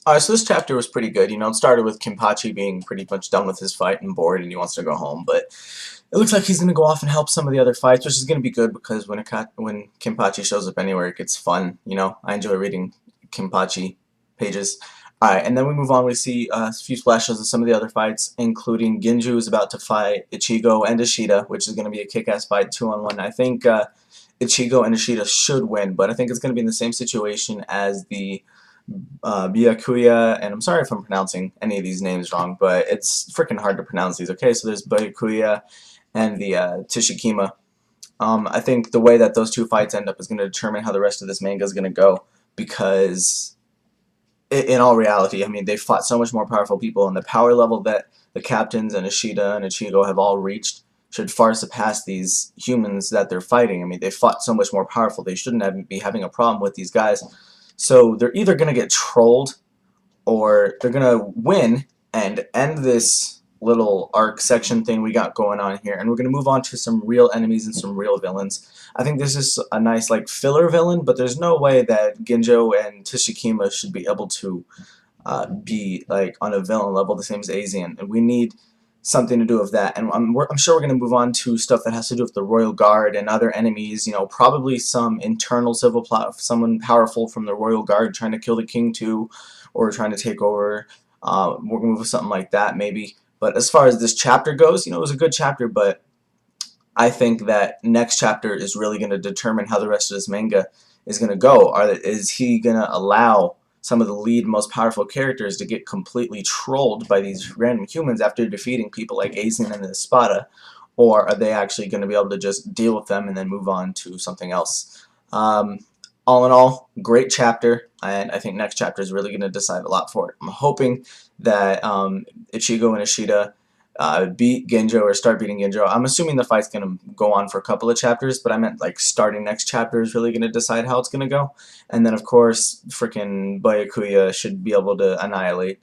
So this chapter was pretty good. You know, it started with Kimpachi being pretty much done with his fight and bored, and he wants to go home. But it looks like he's going to go off and help some of the other fights, which is going to be good because when Kimpachi shows up anywhere, it gets fun. You know, I enjoy reading Kimpachi pages. Alright, and then we move on. We see a few splashes of some of the other fights, including Ginju is about to fight Ichigo and Ishida, which is going to be a kick-ass fight, 2-on-1. I think Ichigo and Ishida should win, but I think it's going to be in the same situation as the Byakuya, and I'm sorry if I'm pronouncing any of these names wrong, but it's freaking hard to pronounce these. Okay, so there's Byakuya and the Tishikima. I think the way that those two fights end up is going to determine how the rest of this manga is going to go, because in all reality, I mean, they fought so much more powerful people, and the power level that the captains and Ishida and Ichigo have all reached should far surpass these humans that they're fighting. I mean, they fought so much more powerful. They shouldn't be having a problem with these guys. So they're either going to get trolled or they're going to win and end this little arc section thing we got going on here, and we're going to move on to some real enemies and some real villains. I think this is a nice like filler villain, but there's no way that Ginjo and Tishikima should be able to be like on a villain level the same as Azian, and we need something to do with that. And I'm sure we're going to move on to stuff that has to do with the Royal Guard and other enemies. You know, probably some internal civil plot, someone powerful from the Royal Guard trying to kill the king too, or trying to take over. We're going to move with something like that maybe. But as far as this chapter goes, you know, it was a good chapter, but I think that next chapter is really going to determine how the rest of this manga is going to go. Is he going to allow some of the lead most powerful characters to get completely trolled by these random humans after defeating people like Aizen and Espada, or are they actually going to be able to just deal with them and then move on to something else? All in all, great chapter, and I think next chapter is really going to decide a lot for it. I'm hoping that Ichigo and Ishida beat Genjo or start beating Genjo. I'm assuming the fight's going to go on for a couple of chapters, but I meant like starting next chapter is really going to decide how it's going to go. And then, of course, freaking Byakuya should be able to annihilate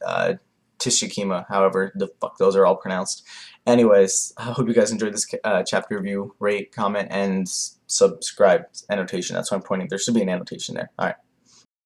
Tishikima, however the fuck those are all pronounced. Anyways, I hope you guys enjoyed this chapter review. Rate, comment, and subscribe. Annotation, that's what I'm pointing. There should be an annotation there. Alright.